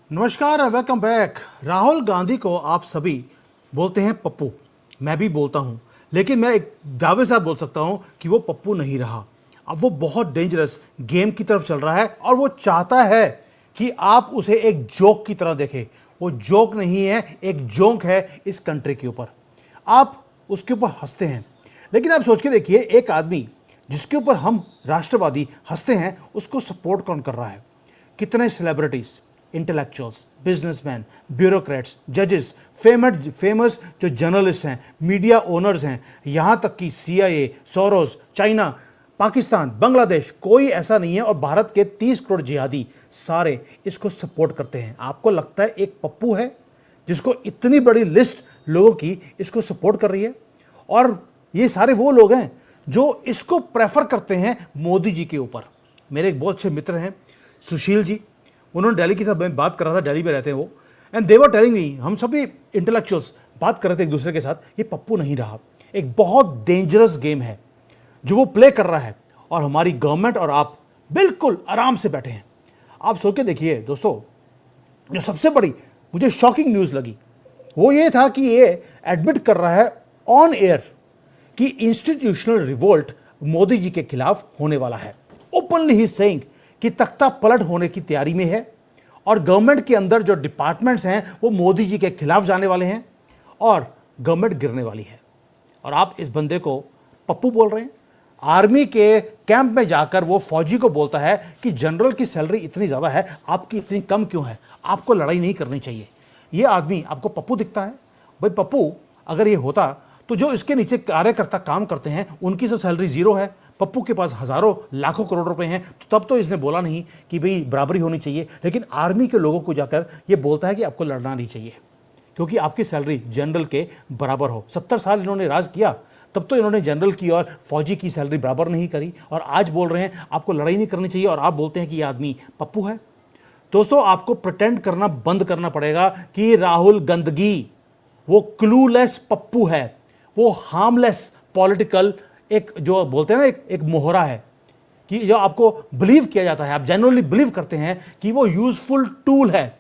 नमस्कार और welcome back. Rahul Gandhi को आप सभी बोलते हैं पप्पू, मैं भी बोलता हूं, लेकिन मैं एक दावे से बोल सकता हूं कि वो पप्पू नहीं रहा। अब वो बहुत डेंजरस गेम की तरफ चल रहा है और वो चाहता है कि आप उसे एक जोक की तरह देखें। वो जोक नहीं है, एक जोक है इस कंट्री के ऊपर। आप उसके ऊपर हंसते हैं, लेकिन आप सोच के देखिए, एक आदमी जिसके ऊपर हम राष्ट्रवादी हंसते हैं उसको सपोर्ट कौन कर रहा है? कितने सेलिब्रिटीज, इंटेलेक्चुअल्स, बिजनेसमैन, ब्यूरोक्रेट्स, जजेस, फेमस जो जर्नलिस्ट हैं, मीडिया ओनर्स हैं, यहां तक कि CIA, Soros, China, Pakistan, Bangladesh, कोई ऐसा नहीं है और भारत के 30 करोड़ जिहादी सारे इसको सपोर्ट करते हैं। आपको लगता है एक पप्पू है जिसको इतनी बड़ी लिस्ट लोगों की इसको सपोर्ट कर रही है? और ये सारे वो लोग हैं जो इसको प्रेफर करते हैं मोदी जी के ऊपर। मेरे एक बहुत अच्छे मित्र हैं सुशील जी, उन्होंने दिल्ली के साथ मैं बात कर रहा था, दिल्ली में रहते हैं वो, and they were telling me, हम सभी इंटेलेक्चुअल्स बात कर रहे थे एक दूसरे के साथ, ये पप्पू नहीं रहा। एक बहुत डेंजरस गेम है जो वो प्ले कर रहा है और हमारी गवर्नमेंट और आप बिल्कुल आराम से बैठे हैं। आप सोच के देखिए दोस्तों, जो सबसे बड़ी मुझे शॉकिंग न्यूज़ लगी वो ये था कि ये एडमिट कर रहा है ऑन एयर कि इंस्टीट्यूशनल रिवोल्ट मोदी जी के खिलाफ होने वाला है। ओपनली ही सेइंग कि तख्ता पलट होने की तैयारी में है और गवर्नमेंट के अंदर जो डिपार्टमेंट्स हैं वो मोदी जी के खिलाफ जाने वाले हैं और गवर्नमेंट गिरने वाली है। और आप इस बंदे को पप्पू बोल रहे हैं। आर्मी के कैंप में जाकर वो फौजी को बोलता है कि जनरल की सैलरी इतनी ज़्यादा है, आपकी इतनी कम क्यों है, आपको लड़ाई नहीं करनी चाहिए। ये आदमी आपको पप्पू दिखता है? भाई पप्पू अगर ये होता तो जो इसके नीचे कार्यकर्ता काम करते हैं उनकी तो सैलरी जीरो है, पप्पू के पास हजारों लाखों करोड़ रुपए हैं, तो तब तो इसने बोला नहीं कि भाई बराबरी होनी चाहिए। लेकिन आर्मी के लोगों को जाकर ये बोलता है कि आपको लड़ना नहीं चाहिए क्योंकि आपकी सैलरी जनरल के बराबर हो। 70 साल इन्होंने राज किया, तब तो इन्होंने जनरल की और फौजी की सैलरी बराबर नहीं करी, और आज बोल रहे हैं आपको लड़ाई नहीं करनी चाहिए और आप बोलते हैं कि ये आदमी पप्पू है। दोस्तों, आपको प्रिटेंड करना बंद करना पड़ेगा कि राहुल गंदगी वो क्लूलेस पप्पू है, वो हार्मलेस पॉलिटिकल, एक जो बोलते हैं ना एक मोहरा है कि जो आपको बिलीव किया जाता है, आप जेन्युइनली बिलीव करते हैं कि वो यूजफुल टूल है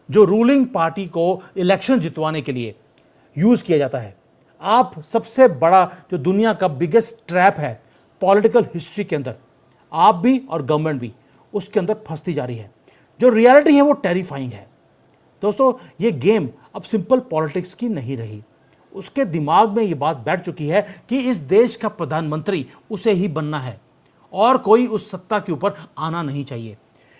जो रूलिंग पार्टी को इलेक्शन जितवाने के लिए यूज किया जाता है। आप सबसे बड़ा जो दुनिया का बिगेस्ट ट्रैप है पॉलिटिकल हिस्ट्री के अंदर, आप भी और गवर्नमेंट भी उसके अंदर फंसती जा रही है। जो रियलिटी है वो टेरिफाइंग है। दोस्तों, ये गेम अब सिंपल पॉलिटिक्स की नहीं रही। उसके दिमाग में ये बात बैठ चुकी है कि इस देश का प्रधानमंत्री उसे ही बनना है और कोई उस सत्ता के ऊपर आना नहीं चाहिए।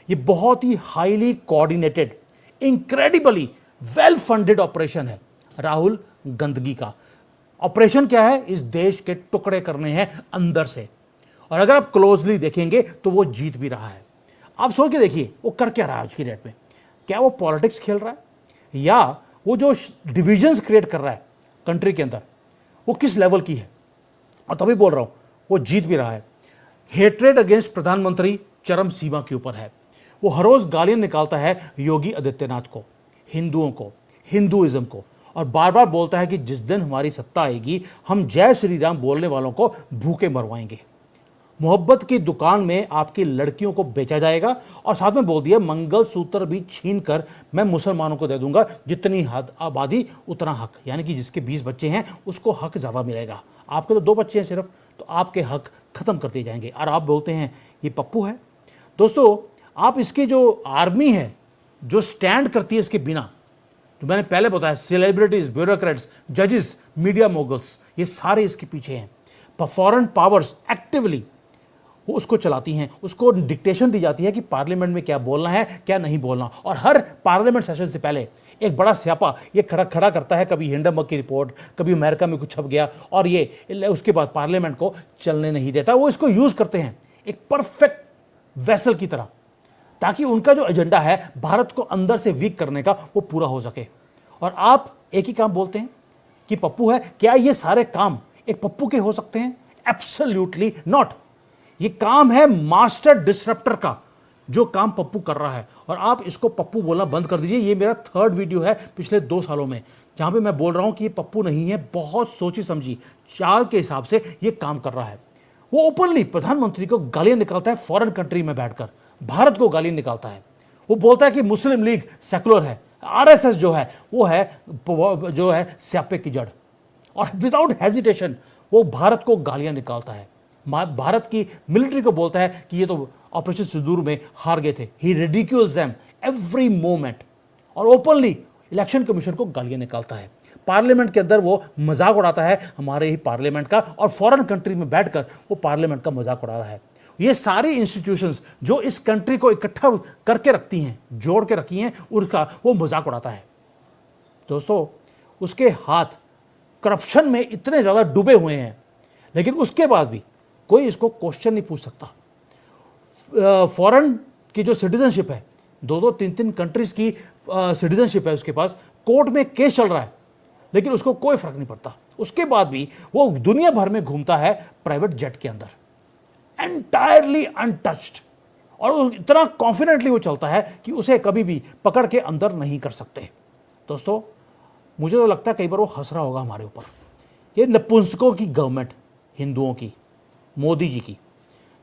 ये बहुत ही highly coordinated, incredibly well funded operation है राहुल गंदगी का। ऑपरेशन क्या है? इस देश के टुकड़े करने हैं अंदर से, और अगर आप क्लोजली देखेंगे तो वो जीत भी रहा है। आप सोच के देखिए वो कर क्या रहा है आज की डेट में। क्या वो पॉलिटिक्स खेल रहा है या वो जो डिविजन्स क्रिएट कर रहा है कंट्री के अंदर वो किस लेवल की है? और तभी बोल रहा हूं वो जीत भी रहा है। हेट्रेड अगेंस्ट प्रधानमंत्री चरम सीमा के ऊपर है। वो हर रोज गालियां निकालता है योगी आदित्यनाथ को, हिंदुओं को, हिंदुइज्म को, और बार बार बोलता है कि जिस दिन हमारी सत्ता आएगी हम जय श्री राम बोलने वालों को भूखे मरवाएंगे। मोहब्बत की दुकान में आपकी लड़कियों को बेचा जाएगा, और साथ में बोल दिया मंगलसूत्र भी छीन कर मैं मुसलमानों को दे दूंगा, जितनी हद आबादी उतना हक, यानी कि जिसके 20 बच्चे हैं उसको हक ज़्यादा मिलेगा। आपके तो 2 बच्चे हैं सिर्फ, तो आपके हक खत्म कर दिए जाएंगे, और आप बोलते हैं ये पप्पू है। दोस्तों, आप इसकी जो आर्मी है जो स्टैंड करती है इसके बिना, तो मैंने पहले बताया सेलिब्रिटीज, ब्यूरोक्रेट्स, जजेस, मीडिया मोगल्स, ये सारे इसके पीछे हैं। फॉरेन पावर्स एक्टिवली वो उसको चलाती हैं, उसको डिक्टेशन दी जाती है कि पार्लियामेंट में क्या बोलना है क्या नहीं बोलना, और हर पार्लियामेंट सेशन से पहले एक बड़ा स्यापा ये खड़ा करता है। कभी हिंडनबर्ग की रिपोर्ट, कभी अमेरिका में कुछ छप गया, और ये उसके बाद पार्लियामेंट को चलने नहीं देता। वो इसको यूज करते हैं एक परफेक्ट वेसल की तरह, ताकि उनका जो एजेंडा है भारत को अंदर से वीक करने का वो पूरा हो सके। और आप एक ही काम बोलते हैं कि पप्पू है। क्या ये सारे काम एक पप्पू के हो सकते हैं? Absolutely not. ये काम है मास्टर डिसरप्टर का, जो काम पप्पू कर रहा है, और आप इसको पप्पू बोलना बंद कर दीजिए। ये मेरा 3rd वीडियो है पिछले 2 सालों में जहां पे मैं बोल रहा हूं कि ये पप्पू नहीं है, बहुत सोची समझी चाल के हिसाब से ये काम कर रहा है। वो ओपनली प्रधानमंत्री को गालियां निकालता है, फॉरेन कंट्री में बैठकर भारत को गालियां निकालता है। वो बोलता है कि मुस्लिम लीग सेकुलर है, आरएसएस जो है जो है स्यापे की जड़, और विदाउट हेजिटेशन वो भारत को गालियां निकालता है, भारत की मिलिट्री को बोलता है कि ये तो ऑपरेशन सिंदूर में हार गए थे। ही रिडिक्यूल्स देम एवरी मोमेंट, और ओपनली इलेक्शन कमीशन को गालियां निकालता है। पार्लियामेंट के अंदर वो मजाक उड़ाता है हमारे ही पार्लियामेंट का, और फॉरेन कंट्री में बैठकर वो पार्लियामेंट का मजाक उड़ा रहा है। ये सारी इंस्टीट्यूशंस जो इस कंट्री को इकट्ठा करके रखती हैं, जोड़ के रखी हैं, उनका वो मजाक उड़ाता है। दोस्तों, उसके हाथ करप्शन में इतने ज़्यादा डूबे हुए हैं, लेकिन उसके बाद भी कोई इसको क्वेश्चन नहीं पूछ सकता। फॉरेन की जो सिटीजनशिप है, 2-3 कंट्रीज की सिटीजनशिप है उसके पास, कोर्ट में केस चल रहा है, लेकिन उसको कोई फर्क नहीं पड़ता। उसके बाद भी वो दुनिया भर में घूमता है प्राइवेट जेट के अंदर, एंटायरली अनटच्ड, और इतना कॉन्फिडेंटली वो चलता है कि उसे कभी भी पकड़ के अंदर नहीं कर सकते। दोस्तों, मुझे तो लगता है कई बार वो हंस रहा होगा हमारे ऊपर। ये नपुंसकों की गवर्नमेंट, हिंदुओं की, मोदी जी की,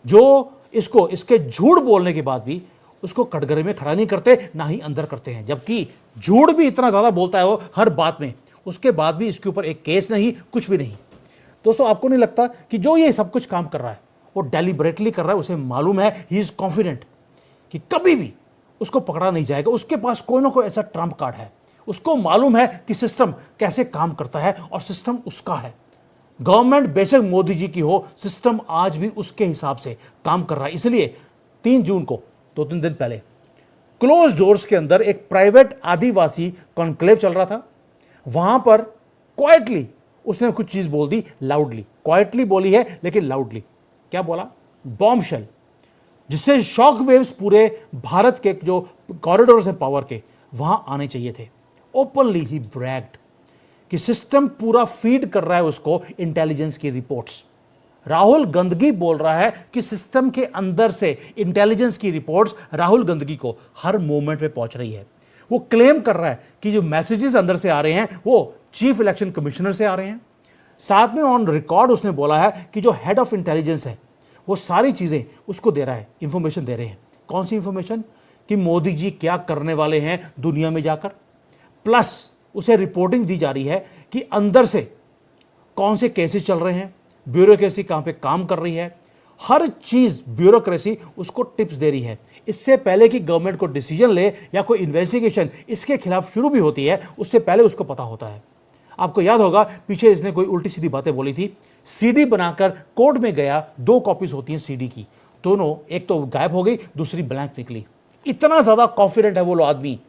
जो इसको इसके झूठ बोलने के बाद भी उसको कटघरे में खड़ा नहीं करते, ना ही अंदर करते हैं, जबकि झूठ भी इतना ज़्यादा बोलता है वो हर बात में, उसके बाद भी इसके ऊपर एक केस नहीं, कुछ भी नहीं। दोस्तों, आपको नहीं लगता कि जो ये सब कुछ काम कर रहा है वो डेलिबरेटली कर रहा है? उसे मालूम है, ही इज़ कॉन्फिडेंट कि कभी भी उसको पकड़ा नहीं जाएगा। उसके पास कोई ना कोई ऐसा ट्रम्प कार्ड है। उसको मालूम है कि सिस्टम कैसे काम करता है, और सिस्टम उसका है। गवर्नमेंट बेशक मोदी जी की हो, सिस्टम आज भी उसके हिसाब से काम कर रहा है। इसलिए 3 जून को, 2-3 दिन पहले, क्लोज डोर्स के अंदर एक प्राइवेट आदिवासी कॉन्क्लेव चल रहा था। वहां पर क्वाइटली उसने कुछ चीज बोल दी, लाउडली, क्वाइटली बोली है लेकिन लाउडली। क्या बोला? बॉम्बशेल, जिससे शॉक वेव्स पूरे भारत के जो कॉरिडोर्स हैं पावर के, वहां आने चाहिए थे। ओपनली ही ब्रैग्ड कि सिस्टम पूरा फीड कर रहा है उसको इंटेलिजेंस की रिपोर्ट्स। राहुल गंदगी बोल रहा है कि सिस्टम के अंदर से इंटेलिजेंस की रिपोर्ट्स राहुल गंदगी को हर मोमेंट पे पहुंच रही है। वो क्लेम कर रहा है कि जो मैसेजेस अंदर से आ रहे हैं वो चीफ इलेक्शन कमिश्नर से आ रहे हैं। साथ में ऑन रिकॉर्ड उसने बोला है कि जो हेड ऑफ इंटेलिजेंस है वो सारी चीजें उसको दे रहा है, इंफॉर्मेशन दे रहे हैं। कौन सी इंफॉर्मेशन? कि मोदी जी क्या करने वाले हैं दुनिया में जाकर, प्लस उसे रिपोर्टिंग दी जा रही है कि अंदर से कौन से केसेस चल रहे हैं, ब्यूरोक्रेसी कहां पे काम कर रही है, हर चीज ब्यूरोक्रेसी उसको टिप्स दे रही है। इससे पहले कि गवर्नमेंट को डिसीजन ले या कोई इन्वेस्टिगेशन इसके खिलाफ शुरू भी होती है, उससे पहले उसको पता होता है। आपको याद होगा पीछे इसने कोई उल्टी सीधी बातें बोली थी। सीडी बनाकर कोर्ट में गया, 2 कॉपीज होती हैं सीडी की, दोनों, एक तो गायब हो गई, दूसरी ब्लैंक निकली। इतना ज्यादा कॉन्फिडेंट है वो आदमी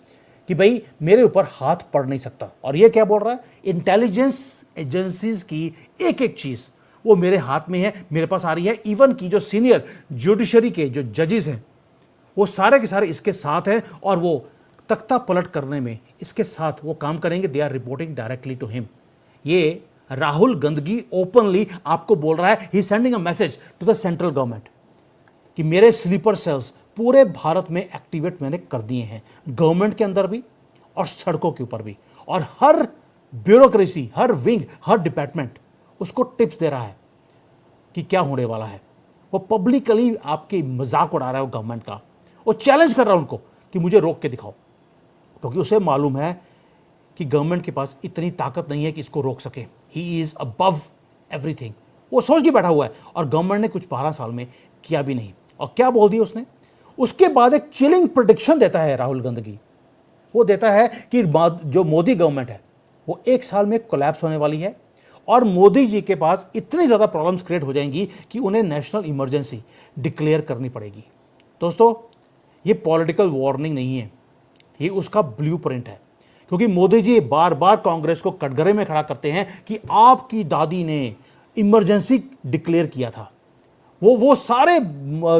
कि भाई मेरे ऊपर हाथ पड़ नहीं सकता। और ये क्या बोल रहा है? इंटेलिजेंस एजेंसीज की एक एक चीज वो मेरे हाथ में है, मेरे पास आ रही है। इवन की जो सीनियर जुडिशरी के जो जजेस हैं वो सारे के सारे इसके साथ हैं, और वो तख्ता पलट करने में इसके साथ वो काम करेंगे। They are reporting directly to him. ये राहुल गंदगी ओपनली आपको बोल रहा है, he sending a message to the central government कि मेरे स्लीपर सेल्स पूरे भारत में एक्टिवेट मैंने कर दिए हैं, गवर्नमेंट के अंदर भी और सड़कों के ऊपर भी, और हर ब्यूरोक्रेसी, हर विंग, हर डिपार्टमेंट उसको टिप्स दे रहा है कि क्या होने वाला है। वो पब्लिकली आपकी मजाक उड़ा रहा है वो गवर्नमेंट का। वो चैलेंज कर रहा है उनको कि मुझे रोक के दिखाओ, क्योंकि उसे मालूम है कि गवर्नमेंट के पास इतनी ताकत नहीं है कि इसको रोक सके। He is above everything. वो सोच के बैठा हुआ है, और गवर्नमेंट ने कुछ 12 साल में किया भी नहीं। और क्या बोल दिया उसने? उसके बाद एक चिलिंग प्रेडिक्शन देता है राहुल गंदगी। वो देता है कि जो मोदी गवर्नमेंट है वो 1 साल में कोलैप्स होने वाली है, और मोदी जी के पास इतनी ज़्यादा प्रॉब्लम्स क्रिएट हो जाएंगी कि उन्हें नेशनल इमरजेंसी डिक्लेयर करनी पड़ेगी। दोस्तों, ये पॉलिटिकल वार्निंग नहीं है, ये उसका ब्लूप्रिंट है। क्योंकि मोदी जी बार बार कांग्रेस को कटघरे में खड़ा करते हैं कि आपकी दादी ने इमरजेंसी डिक्लेयर किया था। वो सारे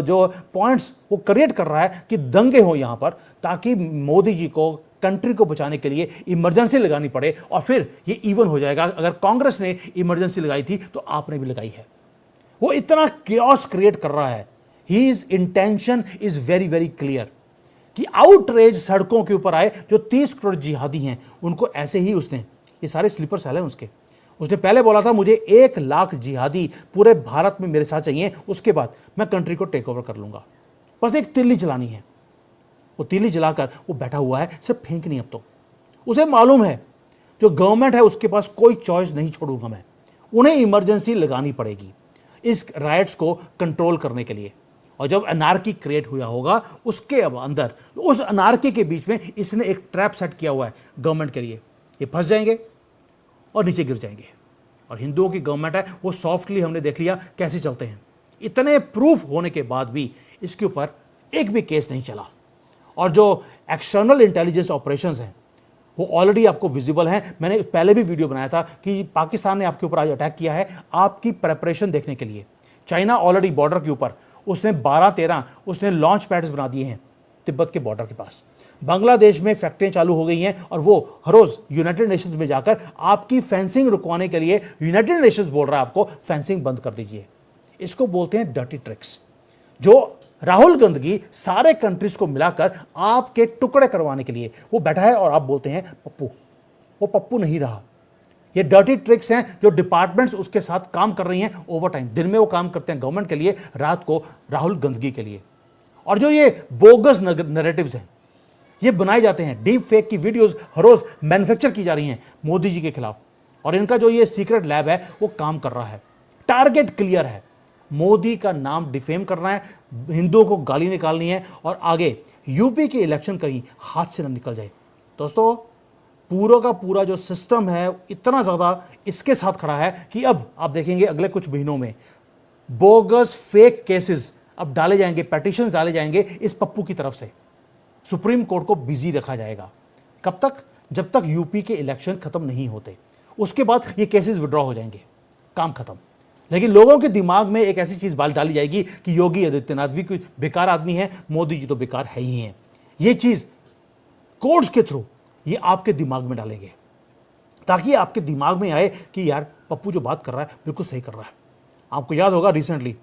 जो पॉइंट्स वो क्रिएट कर रहा है कि दंगे हो यहाँ पर, ताकि मोदी जी को कंट्री को बचाने के लिए इमरजेंसी लगानी पड़े, और फिर ये इवन हो जाएगा। अगर कांग्रेस ने इमरजेंसी लगाई थी तो आपने भी लगाई है। वो इतना केओस क्रिएट कर रहा है। His intention is very very clear कि आउटरेज सड़कों के ऊपर आए। जो 30 करोड़ जिहादी हैं उनको ऐसे ही उसने, ये सारे स्लीपर सेल हैं उसने पहले बोला था मुझे 1 लाख जिहादी पूरे भारत में मेरे साथ चाहिए, उसके बाद मैं कंट्री को टेक ओवर कर लूंगा। बस एक तिल्ली चलानी है। वो तीली जलाकर वो बैठा हुआ है, सिर्फ फेंक नहीं। अब तो उसे मालूम है जो गवर्नमेंट है उसके पास कोई चॉइस नहीं छोड़ूंगा मैं, उन्हें इमरजेंसी लगानी पड़ेगी इस राइट्स को कंट्रोल करने के लिए। और जब अनार्की क्रिएट हुआ होगा उसके अब अंदर, उस अनार्की के बीच में इसने एक ट्रैप सेट किया हुआ है गवर्नमेंट के लिए। ये फंस जाएंगे और नीचे गिर जाएंगे। और हिंदुओं की गवर्नमेंट है वो सॉफ्टली हमने देख लिया कैसे चलते हैं। इतने प्रूफ होने के बाद भी इसके ऊपर एक भी केस नहीं चला। और जो एक्सटर्नल इंटेलिजेंस ऑपरेशंस हैं वो ऑलरेडी आपको विजिबल हैं। मैंने पहले भी वीडियो बनाया था कि पाकिस्तान ने आपके ऊपर आज अटैक किया है आपकी प्रेपरेशन देखने के लिए। चाइना ऑलरेडी बॉर्डर के ऊपर उसने 12-13 उसने लॉन्च पैड्स बना दिए हैं तिब्बत के बॉर्डर के पास। बांग्लादेश में फैक्ट्रियां चालू हो गई हैं और वो हर रोज यूनाइटेड नेशंस में जाकर आपकी फेंसिंग रुकवाने के लिए यूनाइटेड नेशंस बोल रहा है आपको फेंसिंग बंद कर दीजिए। इसको बोलते हैं डर्टी ट्रिक्स, जो राहुल गांधी सारे कंट्रीज को मिलाकर आपके टुकड़े करवाने के लिए वो बैठा है। और आप बोलते हैं पप्पू, वो पप्पू नहीं रहा। ये डर्टी ट्रिक्स हैं जो डिपार्टमेंट्स उसके साथ काम कर रही हैं ओवर टाइम। दिन में वो काम करते हैं गवर्नमेंट के लिए, रात को राहुल गांधी के लिए। और जो ये बोगस नैरेटिव्स हैं ये बनाए जाते हैं, डीप फेक की वीडियोस हर रोज मैन्युफैक्चर की जा रही हैं मोदी जी के खिलाफ। और इनका जो ये सीक्रेट लैब है वो काम कर रहा है। टारगेट क्लियर है, मोदी का नाम डिफेम करना है, हिंदुओं को गाली निकालनी है और आगे यूपी के इलेक्शन कहीं हाथ से न निकल जाए। दोस्तों पूरा का पूरा जो सिस्टम है इतना ज़्यादा इसके साथ खड़ा है कि अब आप देखेंगे अगले कुछ महीनों में बोगस फेक केसेस अब डाले जाएंगे, पेटिशंस डाले जाएंगे इस पप्पू की तरफ से। सुप्रीम कोर्ट को बिजी रखा जाएगा। कब तक? जब तक यूपी के इलेक्शन खत्म नहीं होते। उसके बाद ये केसेस विड्रॉ हो जाएंगे, काम खत्म। लेकिन लोगों के दिमाग में एक ऐसी चीज डाली जाएगी कि योगी आदित्यनाथ भी कोई बेकार आदमी है, मोदी जी तो बेकार है ही हैं। ये चीज कोर्ट्स के थ्रू ये आपके दिमाग में डालेंगे ताकि आपके दिमाग में आए कि यार पप्पू जो बात कर रहा है बिल्कुल सही कर रहा है। आपको याद होगा रिसेंटली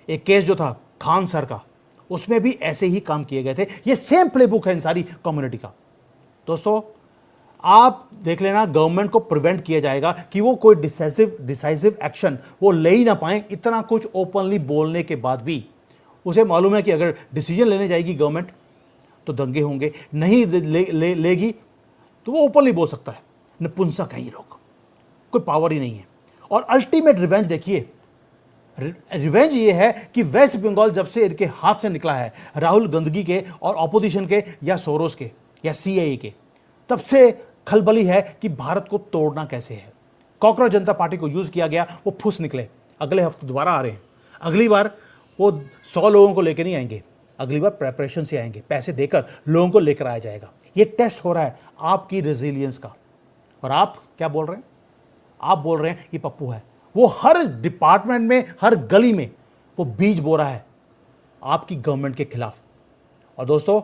एक केस जो था खान सर का, उसमें भी ऐसे ही काम किए गए थे। ये सेम प्लेबुक है इन सारी कम्युनिटी का। दोस्तों आप देख लेना, गवर्नमेंट को प्रिवेंट किया जाएगा कि वो कोई डिसाइसिव एक्शन वो ले ही ना पाए। इतना कुछ ओपनली बोलने के बाद भी उसे मालूम है कि अगर डिसीजन लेने जाएगी गवर्नमेंट तो दंगे होंगे, नहीं लेगी तो वो ओपनली बोल सकता है। नपुंसक है ये लोग, कोई पावर ही नहीं है। और अल्टीमेट रिवेंज देखिए, रिवेंज ये है कि वेस्ट बंगाल जब से इनके हाथ से निकला है राहुल गांधी के और ऑपोजिशन के या सोरोस के या सीआईए के, तब से खलबली है कि भारत को तोड़ना कैसे है। कॉकरोच जनता पार्टी को यूज किया गया, वो फुस निकले। अगले हफ्ते दोबारा आ रहे हैं। अगली बार वो 100 लोगों को लेकर नहीं आएंगे, अगली बार प्रेपरेशन से आएंगे, पैसे देकर लोगों को लेकर आया जाएगा। ये टेस्ट हो रहा है आपकी रेजिलियंस का। और आप क्या बोल रहे हैं? आप बोल रहे हैं ये पप्पू है। वो हर डिपार्टमेंट में, हर गली में वो बीज बो रहा है आपकी गवर्नमेंट के खिलाफ। और दोस्तों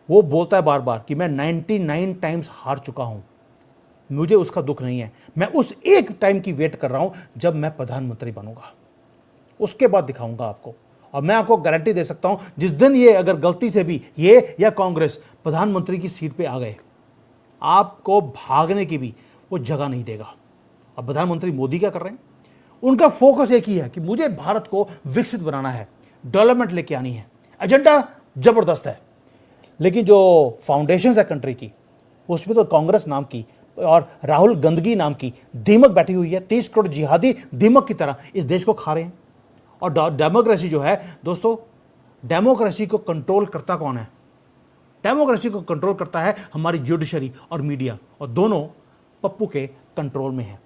वो बोलता है बार बार कि मैं 99 टाइम्स हार चुका हूं, मुझे उसका दुख नहीं है। मैं उस एक टाइम की वेट कर रहा हूं जब मैं प्रधानमंत्री बनूंगा, उसके बाद दिखाऊंगा आपको। और मैं आपको गारंटी दे सकता हूं जिस दिन ये अगर गलती से भी ये या कांग्रेस प्रधानमंत्री की सीट पे आ गए, आपको भागने की भी वो जगह नहीं देगा। और प्रधानमंत्री मोदी क्या कर रहे हैं? उनका फोकस एक ही है कि मुझे भारत को विकसित बनाना है, डेवलपमेंट लेके आनी है। एजेंडा जबरदस्त है, लेकिन जो फाउंडेशन है कंट्री की उसमें तो कांग्रेस नाम की और राहुल गांधी नाम की दीमक बैठी हुई है। 30 करोड़ जिहादी दीमक की तरह इस देश को खा रहे हैं। और डेमोक्रेसी जो है दोस्तों, डेमोक्रेसी को कंट्रोल करता कौन है? डेमोक्रेसी को कंट्रोल करता है हमारी जुडिशरी और मीडिया, और दोनों पप्पू के कंट्रोल में है।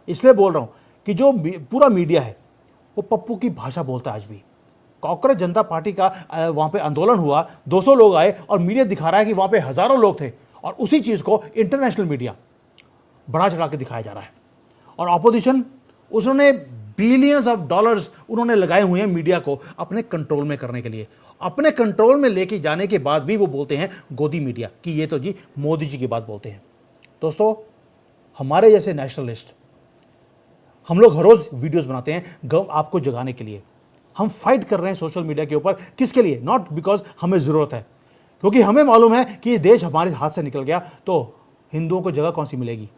इसलिए बोल रहा हूं कि जो पूरा मीडिया है वो पप्पू की भाषा बोलता है आज भी। कॉकरोच जनता पार्टी का वहां पे आंदोलन हुआ, 200 लोग आए और मीडिया दिखा रहा है कि वहां पे हजारों लोग थे, और उसी चीज को इंटरनेशनल मीडिया बढ़ा चढ़ा के दिखाया जा रहा है। और ऑपोजिशन उसने बिलियंस ऑफ डॉलर्स उन्होंने लगाए हुए हैं मीडिया को अपने कंट्रोल में करने के लिए। अपने कंट्रोल में लेके जाने के बाद भी वो बोलते हैं गोदी मीडिया कि ये तो जी मोदी जी की बात बोलते हैं। दोस्तों हमारे जैसे नेशनलिस्ट, हम लोग हर रोज वीडियोस बनाते हैं आपको जगाने के लिए। हम फाइट कर रहे हैं सोशल मीडिया के ऊपर, किसके लिए? नॉट बिकॉज हमें जरूरत है, क्योंकि हमें मालूम है कि ये देश हमारे हाथ से निकल गया तो हिंदुओं को जगह कौन सी मिलेगी।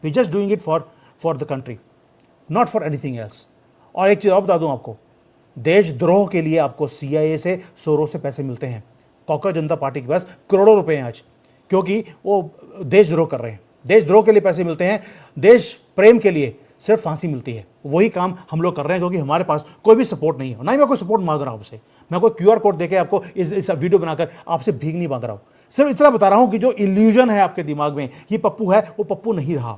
We just doing it for the country, not for anything else. और एक चीज और बता दूं आपको, देशद्रोह के लिए आपको सीआईए से, सोरोस से पैसे मिलते हैं। कॉकरोच जनता पार्टी के पास करोड़ों रुपए हैं आज, क्योंकि वो देशद्रोह कर रहे हैं। देशद्रोह के लिए पैसे मिलते हैं, देश प्रेम के लिए सिर्फ फांसी मिलती है। वही काम हम लोग कर रहे हैं, क्योंकि हमारे पास कोई भी सपोर्ट नहीं है। ना ही मैं कोई सपोर्ट मांग रहा हूं आपसे, मैं कोई QR कोड देके आपको इस वीडियो बनाकर आपसे भीख नहीं मांग रहा हूं। सिर्फ इतना बता रहा हूं कि जो इल्यूजन है आपके दिमाग में, ये पप्पू है, वो पप्पू नहीं रहा।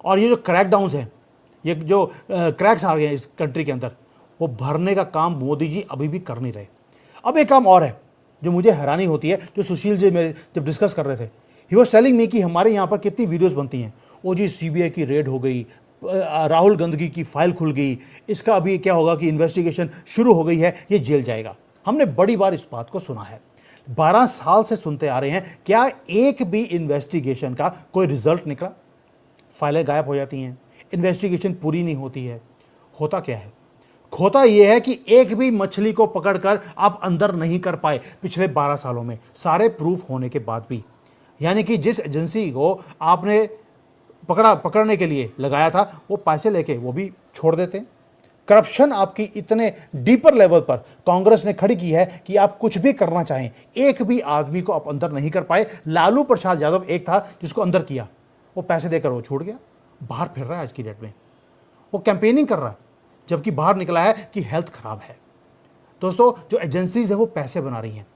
और ये जो क्रैकडाउन्स हैं, ये जो क्रैक्स आ गए हैं इस कंट्री के अंदर, वो भरने का काम मोदी जी अभी भी कर नहीं रहे। अब एक काम और है जो मुझे हैरानी होती है, जो सुशील जी मेरे जब डिस्कस कर रहे थे, ही वॉज टेलिंग मी कि हमारे यहाँ पर कितनी वीडियोस बनती हैं। वो जी CBI की रेड हो गई, राहुल गांधी की फाइल खुल गई, इसका अभी क्या होगा कि इन्वेस्टिगेशन शुरू हो गई है, ये जेल जाएगा। हमने बड़ी बार इस बात को सुना है, 12 साल से सुनते आ रहे हैं। क्या एक भी इन्वेस्टिगेशन का कोई रिजल्ट निकला? फाइलें गायब हो जाती हैं, इन्वेस्टिगेशन पूरी नहीं होती है। होता क्या है? होता यह है कि एक भी मछली को पकड़कर आप अंदर नहीं कर पाए पिछले 12 सालों में, सारे प्रूफ होने के बाद भी। यानी कि जिस एजेंसी को आपने पकड़ने के लिए लगाया था, वो पैसे लेके वो भी छोड़ देते हैं। करप्शन आपकी इतने डीपर लेवल पर कांग्रेस ने खड़ी की है कि आप कुछ भी करना चाहें, एक भी आदमी को आप अंदर नहीं कर पाए। लालू प्रसाद यादव एक था जिसको अंदर किया, वो पैसे देकर वो छूट गया, बाहर फिर रहा है आज की डेट में, वो कैंपेनिंग कर रहा है, जबकि बाहर निकला है कि हेल्थ खराब है। दोस्तों, जो एजेंसीज है वो पैसे बना रही हैं।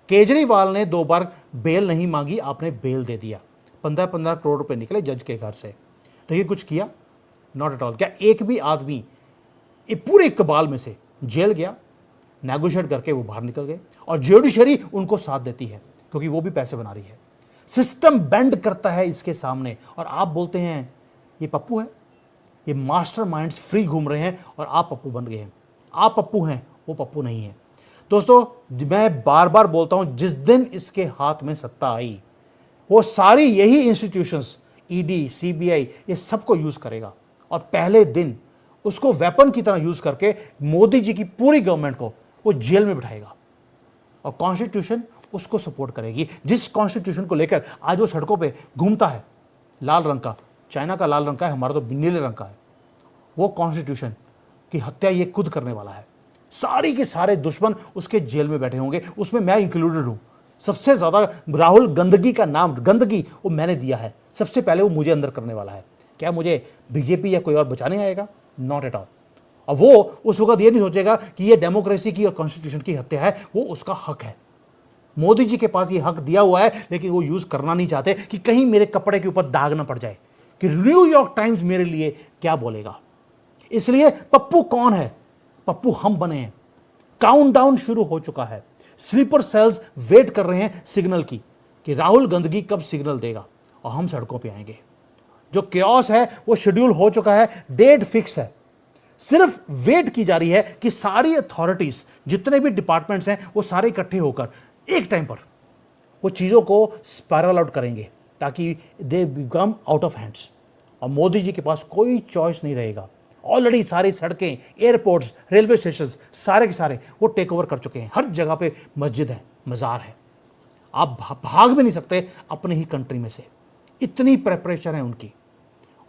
केजरीवाल ने 2 बार बेल नहीं मांगी, आपने बेल दे दिया। 15-15 करोड़ रुपए निकले जज के घर से, तो ये कुछ किया? Not at all. क्या एक भी आदमी ये पूरे इकबाल में से जेल गया? नेगोशिएट करके वो बाहर निकल गए, और ज्युडिशरी उनको साथ देती है, क्योंकि वो भी पैसे बना रही है। सिस्टम बेंड करता है इसके सामने, और आप बोलते हैं ये पप्पू है, ये मास्टरमाइंड्स फ्री घूम रहे हैं, और आप पप्पू बन गए हैं। आप पप्पू हैं, वो पप्पू नहीं है। दोस्तों, मैं बार बार बोलता हूं, जिस दिन इसके हाथ में सत्ता आई, वो सारी यही इंस्टीट्यूशंस, ED, CBI, ये सबको यूज करेगा, और पहले दिन उसको वेपन की तरह यूज करके मोदी जी की पूरी गवर्नमेंट को वो जेल में बिठाएगा, और कॉन्स्टिट्यूशन उसको सपोर्ट करेगी। जिस कॉन्स्टिट्यूशन को लेकर आज वो सड़कों पे घूमता है, लाल रंग का, चाइना का लाल रंग का है, हमारा तो नीले रंग का है, वो कॉन्स्टिट्यूशन की हत्या ये खुद करने वाला है। सारी के सारे दुश्मन उसके जेल में बैठे होंगे, उसमें मैं इंक्लूडेड हूं। सबसे ज्यादा राहुल गंदगी का नाम, गंदगी वो मैंने दिया है, सबसे पहले वो मुझे अंदर करने वाला है। क्या मुझे बीजेपी या कोई और बचाने आएगा? Not at all. अब वो उस वक्त ये नहीं सोचेगा कि ये डेमोक्रेसी की और कॉन्स्टिट्यूशन की हत्या है, वो उसका हक है। मोदी जी के पास ये हक दिया हुआ है, लेकिन वो यूज करना नहीं चाहते कि कहीं मेरे कपड़े के ऊपर दाग ना पड़ जाए कि न्यूयॉर्क टाइम्स मेरे लिए क्या बोलेगा। इसलिए पप्पू कौन है? पप्पू हम बने हैं। काउंटडाउन शुरू हो चुका है, स्लीपर सेल्स वेट कर रहे हैं सिग्नल की, कि राहुल गंदगी कब सिग्नल देगा और हम सड़कों पे आएंगे। जो केओस है वो शेड्यूल हो चुका है, डेट फिक्स है, सिर्फ वेट की जा रही है कि सारी अथॉरिटीज, जितने भी डिपार्टमेंट्स हैं, वो सारे इकट्ठे होकर एक टाइम पर वो चीज़ों को स्पायरल आउट करेंगे, ताकि they become out of hands, और मोदी जी के पास कोई चॉइस नहीं रहेगा। ऑलरेडी सारी सड़कें, एयरपोर्ट्स, रेलवे स्टेशन, सारे के सारे वो टेक ओवर कर चुके हैं। हर जगह पे मस्जिद है, मज़ार है, आप भाग भी नहीं सकते अपने ही कंट्री में से, इतनी प्रेपरेशन है उनकी।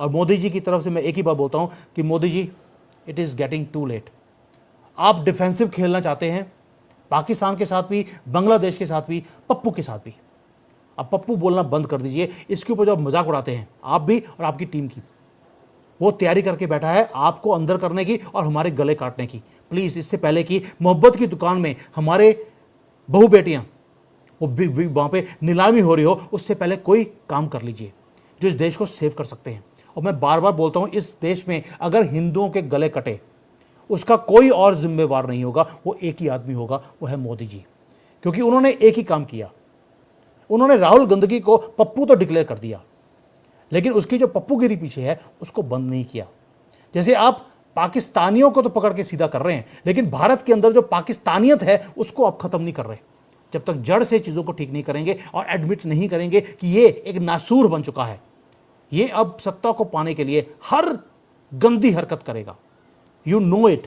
और मोदी जी की तरफ से मैं एक ही बात बोलता हूं कि Modi ji, it is getting too late. आप डिफेंसिव खेलना चाहते हैं, पाकिस्तान के साथ भी, बांग्लादेश के साथ भी, पप्पू के साथ भी। अब पप्पू बोलना बंद कर दीजिए। इसके ऊपर जो आप मजाक उड़ाते हैं, आप भी और आपकी टीम की, वो तैयारी करके बैठा है आपको अंदर करने की और हमारे गले काटने की। प्लीज़, इससे पहले कि मोहब्बत की दुकान में हमारे बहू बेटियां वो वहाँ पे नीलामी हो रही हो, उससे पहले कोई काम कर लीजिए जो इस देश को सेव कर सकते हैं। और मैं बार बार बोलता हूँ, इस देश में अगर हिंदुओं के गले कटे, उसका कोई और जिम्मेवार नहीं होगा, वो एक ही आदमी होगा, वो है मोदी जी। क्योंकि उन्होंने एक ही काम किया, उन्होंने राहुल गंदगी को पप्पू तो डिक्लेयर कर दिया, लेकिन उसकी जो पप्पूगिरी पीछे है उसको बंद नहीं किया। जैसे आप पाकिस्तानियों को तो पकड़ के सीधा कर रहे हैं, लेकिन भारत के अंदर जो पाकिस्तानियत है उसको आप खत्म नहीं कर रहे। जब तक जड़ से चीज़ों को ठीक नहीं करेंगे और एडमिट नहीं करेंगे कि ये एक नासूर बन चुका है, ये अब सत्ता को पाने के लिए हर गंदी हरकत करेगा। You know it,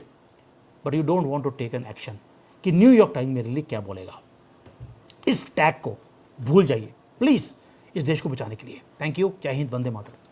but you don't want to take an action कि न्यूयॉर्क टाइम मेरे लिए क्या बोलेगा। इस टैग को भूल जाइए प्लीज, इस देश को बचाने के लिए। Thank you. जय हिंद, वंदे मातरम।